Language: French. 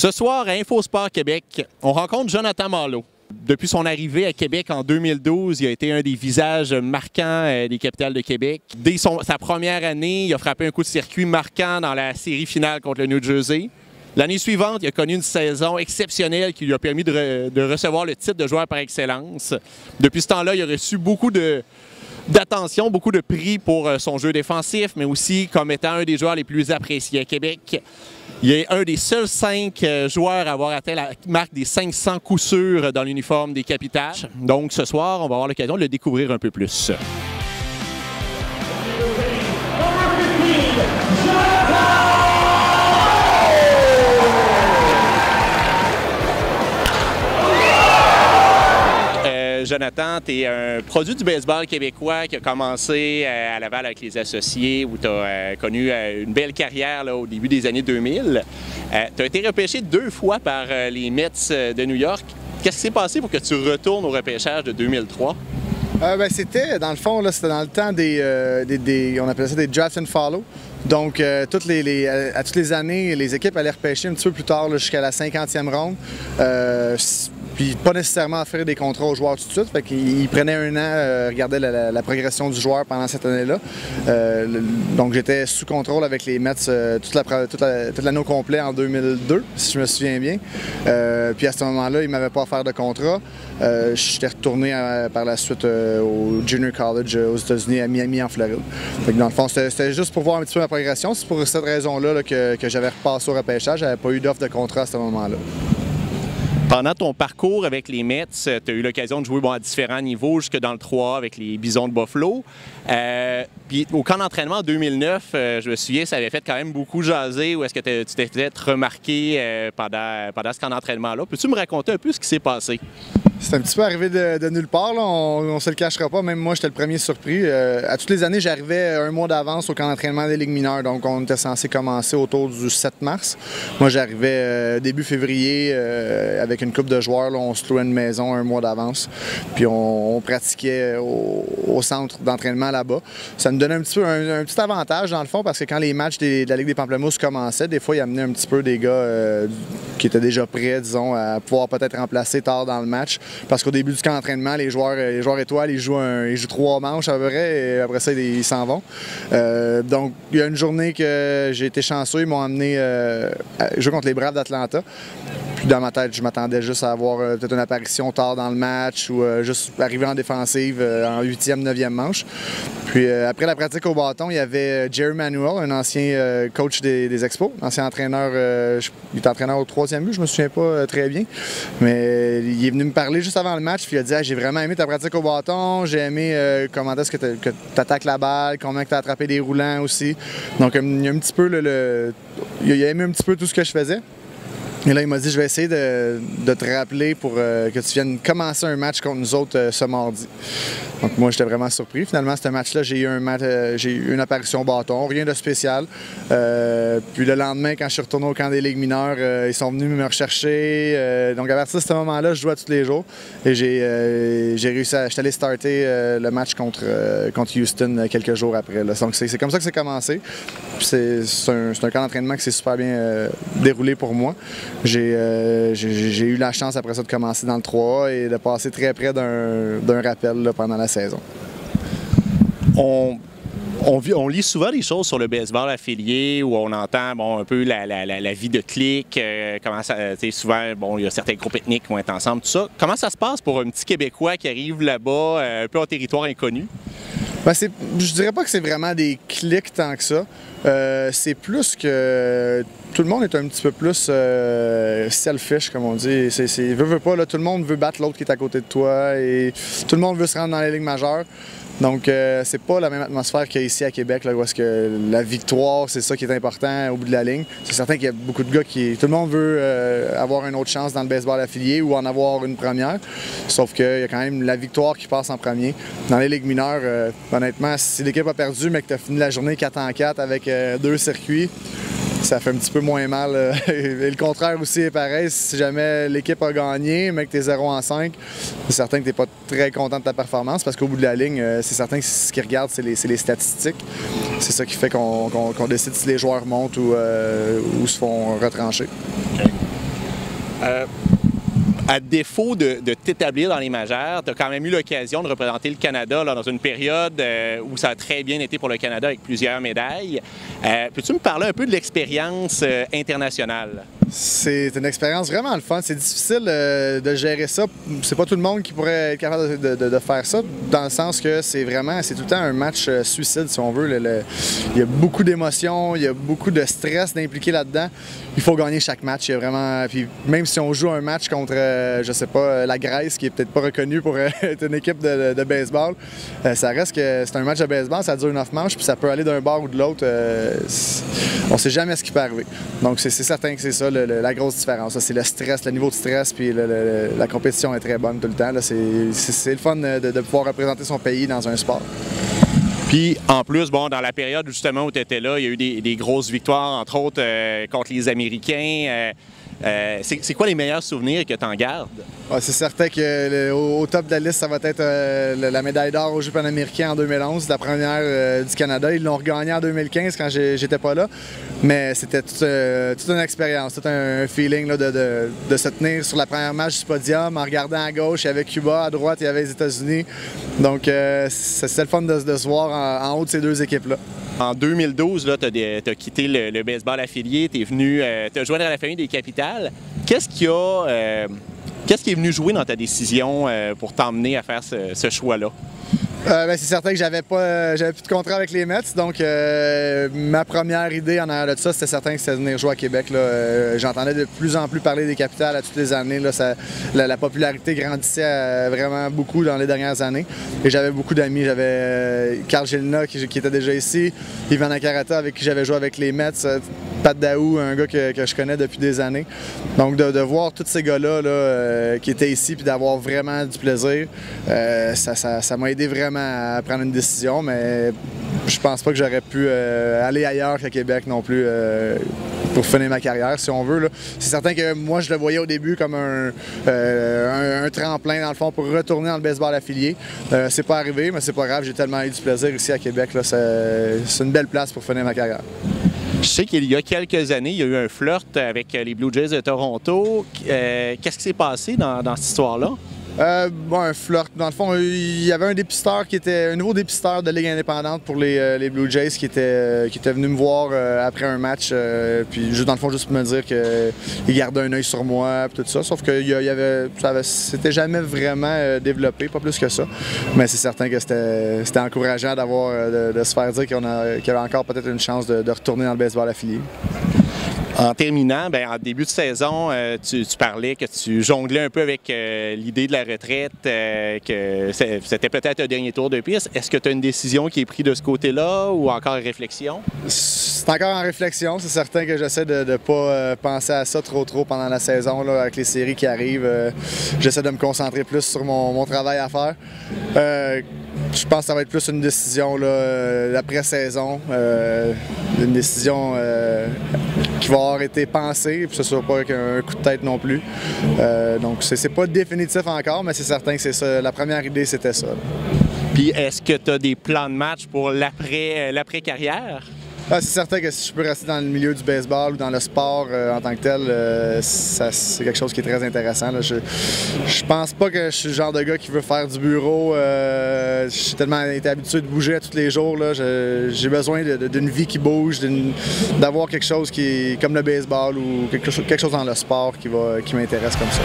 Ce soir, à InfoSport Québec, on rencontre Jonathan Marleau. Depuis son arrivée à Québec en 2012, il a été un des visages marquants des Capitals de Québec. Dès sa première année, il a frappé un coup de circuit marquant dans la série finale contre le New Jersey. L'année suivante, il a connu une saison exceptionnelle qui lui a permis de recevoir le titre de joueur par excellence. Depuis ce temps-là, il a reçu beaucoup d'attention, beaucoup de prix pour son jeu défensif, mais aussi comme étant un des joueurs les plus appréciés à Québec. Il est un des seuls 5 joueurs à avoir atteint la marque des 500 coups sûrs dans l'uniforme des Capitals. Donc ce soir, on va avoir l'occasion de le découvrir un peu plus. Jonathan, tu es un produit du baseball québécois qui a commencé à Laval avec les associés, où tu as connu une belle carrière là, au début des années 2000. Tu as été repêché 2 fois par les Mets de New York. Qu'est-ce qui s'est passé pour que tu retournes au repêchage de 2003? C'était, dans le fond, c'était dans le temps on appelait ça des draft and follow. Donc, à toutes les années, les équipes allaient repêcher un petit peu plus tard, jusqu'à la 50e ronde. Puis pas nécessairement offrir des contrats aux joueurs tout de suite. Fait qu'ils prenaient un an, regardaient la progression du joueur pendant cette année-là. Donc j'étais sous contrôle avec les Mets toute l'année au complet en 2002, si je me souviens bien. Puis à ce moment-là, ils ne m'avaient pas offert de contrat. J'étais retourné par la suite au Junior College aux États-Unis, à Miami, en Floride. Fait que dans le fond, c'était juste pour voir un petit peu ma progression. C'est pour cette raison-là que j'avais repassé au repêchage. J'avais pas eu d'offre de contrat à ce moment-là. Pendant ton parcours avec les Mets, tu as eu l'occasion de jouer à différents niveaux, jusque dans le 3 avec les Bisons de Buffalo. Puis au camp d'entraînement en 2009, je me souviens, ça avait fait quand même beaucoup jaser. Ou est-ce que tu t'es peut-être remarqué pendant ce camp d'entraînement-là? Peux-tu me raconter un peu ce qui s'est passé? C'est un petit peu arrivé de nulle part, là. On se le cachera pas. Même moi, j'étais le premier surpris. À toutes les années, j'arrivais un mois d'avance au camp d'entraînement des Ligues mineures. Donc, on était censé commencer autour du 7 mars. Moi, j'arrivais début février avec une couple de joueurs. Là, on se louait une maison un mois d'avance. Puis, on pratiquait au centre d'entraînement là-bas. Ça nous donnait un petit avantage, dans le fond, parce que quand les matchs de la Ligue des Pamplemousses commençaient, des fois, ils amenaient un petit peu des gars qui étaient déjà prêts, disons, à pouvoir peut-être remplacer tard dans le match. Parce qu'au début du camp d'entraînement, les joueurs étoiles, ils jouent 3 manches à peu près, et après ça, ils s'en vont. Donc, il y a une journée que j'ai été chanceux, ils m'ont amené jouer contre les Braves d'Atlanta. Puis dans ma tête, je m'attendais juste à avoir peut-être une apparition tard dans le match ou juste arriver en défensive en 8e, 9e manche. Puis après la pratique au bâton, il y avait Jerry Manuel, un ancien coach des Expos, ancien entraîneur, il était entraîneur au 3e but, je me souviens pas très bien. Mais il est venu me parler juste avant le match, puis il a dit j'ai vraiment aimé ta pratique au bâton, j'ai aimé comment est-ce que tu attaques la balle, comment tu as attrapé des roulants aussi. Donc il y a un petit peu il a aimé un petit peu tout ce que je faisais. Et là, il m'a dit, je vais essayer de te rappeler pour que tu viennes commencer un match contre nous autres ce mardi. Donc moi, j'étais vraiment surpris. Finalement, ce match-là, j'ai eu une apparition au bâton, rien de spécial. Puis le lendemain, quand je suis retourné au camp des Ligues mineures, ils sont venus me rechercher. Donc à partir de ce moment-là, je jouais tous les jours. Et j'ai réussi à... J'étais allé starter le match contre Houston quelques jours après. Là. Donc c'est comme ça que c'est commencé. C'est un camp d'entraînement qui s'est super bien déroulé pour moi. J'ai eu la chance après ça de commencer dans le 3A et de passer très près d'un rappel là, pendant la saison. On lit souvent des choses sur le baseball affilié où on entend un peu la vie de clique, comment ça, souvent il y a certains groupes ethniques qui vont être ensemble, tout ça. Comment ça se passe pour un petit Québécois qui arrive là-bas, un peu en territoire inconnu? Je dirais pas que c'est vraiment des clics tant que ça. C'est plus que tout le monde est un petit peu plus selfish, comme on dit. Veut pas, là, tout le monde veut battre l'autre qui est à côté de toi et tout le monde veut se rendre dans les ligues majeures. Donc, c'est pas la même atmosphère qu'il y a ici à Québec, là, où est-ce que la victoire, c'est ça qui est important au bout de la ligne. C'est certain qu'il y a beaucoup de gars qui... Tout le monde veut avoir une autre chance dans le baseball affilié ou en avoir une première. Sauf qu'il y a quand même la victoire qui passe en premier. Dans les ligues mineures, honnêtement, si l'équipe a perdu, mais que tu as fini la journée 4-4 avec 2 circuits, ça fait un petit peu moins mal. Et le contraire aussi est pareil. Si jamais l'équipe a gagné, mais que tu es 0-5, c'est certain que tu n'es pas très content de ta performance parce qu'au bout de la ligne, c'est certain que ce qu'ils regardent, c'est les statistiques. C'est ça qui fait qu'on décide si les joueurs montent ou se font retrancher. Okay. À défaut de t'établir dans les majeures, tu as quand même eu l'occasion de représenter le Canada là, dans une période où ça a très bien été pour le Canada avec plusieurs médailles. Peux-tu me parler un peu de l'expérience internationale? C'est une expérience vraiment le fun. C'est difficile de gérer ça. C'est pas tout le monde qui pourrait être capable de faire ça, dans le sens que c'est tout le temps un match suicide, si on veut. Il y a beaucoup d'émotions, il y a beaucoup de stress d'impliquer là-dedans. Il faut gagner chaque match. Il y a vraiment... Puis même si on joue un match contre, je sais pas, la Grèce, qui est peut-être pas reconnue pour être une équipe de baseball, ça reste que c'est un match de baseball, ça dure 9 manches, puis ça peut aller d'un bord ou de l'autre. On sait jamais ce qui peut arriver. Donc c'est certain que c'est ça la grosse différence. C'est le stress, le niveau de stress, puis la compétition est très bonne tout le temps. C'est le fun de pouvoir représenter son pays dans un sport. Puis, en plus, bon, dans la période justement où tu étais là, il y a eu des grosses victoires, entre autres contre les Américains. C'est quoi les meilleurs souvenirs que tu en gardes? Ouais, c'est certain qu'au top de la liste, ça va être la médaille d'or aux Jeux panaméricains en 2011, la première du Canada. Ils l'ont regagné en 2015 quand j'étais pas là. Mais c'était toute une expérience, tout un feeling là, de se tenir sur la première marche du podium en regardant à gauche, il y avait Cuba, à droite, il y avait les États-Unis. Donc c'était le fun de se voir en haut de ces deux équipes-là. En 2012, tu as quitté le baseball affilié, tu es venu te joindre à la famille des Capitales. Qu'est-ce qui est venu jouer dans ta décision pour t'emmener à faire ce choix-là? C'est certain que j'avais plus de contrat avec les Mets, donc ma première idée en arrière de ça, c'était certain que c'était de venir jouer à Québec. J'entendais de plus en plus parler des Capitales à toutes les années. Là, la popularité grandissait vraiment beaucoup dans les dernières années. Et j'avais beaucoup d'amis. J'avais Carl Gélina qui était déjà ici, Ivan Akarata avec qui j'avais joué avec les Mets, Pat Daou, un gars que je connais depuis des années. Donc de voir tous ces gars-là qui étaient ici puis d'avoir vraiment du plaisir, ça m'a aidé vraiment à prendre une décision, mais je pense pas que j'aurais pu aller ailleurs qu'à Québec non plus pour finir ma carrière, si on veut. C'est certain que moi, je le voyais au début comme un tremplin, dans le fond, pour retourner dans le baseball affilié. C'est pas arrivé, mais c'est pas grave, j'ai tellement eu du plaisir ici à Québec. C'est une belle place pour finir ma carrière. Je sais qu'il y a quelques années, il y a eu un flirt avec les Blue Jays de Toronto. Qu'est-ce qui s'est passé dans cette histoire-là? Un flirt. Dans le fond, il y avait un nouveau dépisteur de Ligue indépendante pour les Blue Jays qui était venu me voir après un match, puis juste dans le fond, juste pour me dire qu'il gardait un œil sur moi, puis tout ça. Sauf que c'était jamais vraiment développé, pas plus que ça. Mais c'est certain que c'était encourageant de se faire dire qu'il y avait encore peut-être une chance de retourner dans le baseball affilié. En terminant, en début de saison, tu parlais que tu jonglais un peu avec l'idée de la retraite, que c'était peut-être un dernier tour de piste. Est-ce que tu as une décision qui est prise de ce côté-là ou encore en réflexion? C'est encore en réflexion. C'est certain que j'essaie de ne pas penser à ça trop pendant la saison là, avec les séries qui arrivent. J'essaie de me concentrer plus sur mon travail à faire. Je pense que ça va être plus une décision l'après-saison, une décision qui va avoir été pensée, puis ce ne sera pas avec un coup de tête non plus. Donc c'est pas définitif encore, mais c'est certain que c'est ça. La première idée, c'était ça. Puis est-ce que tu as des plans de match pour l'après-carrière? C'est certain que si je peux rester dans le milieu du baseball ou dans le sport en tant que tel, c'est quelque chose qui est très intéressant. Là. Je pense pas que je suis le genre de gars qui veut faire du bureau. J'ai tellement été habitué de bouger à tous les jours. J'ai besoin d'une vie qui bouge, d'avoir quelque chose qui est comme le baseball ou quelque chose dans le sport qui m'intéresse comme ça.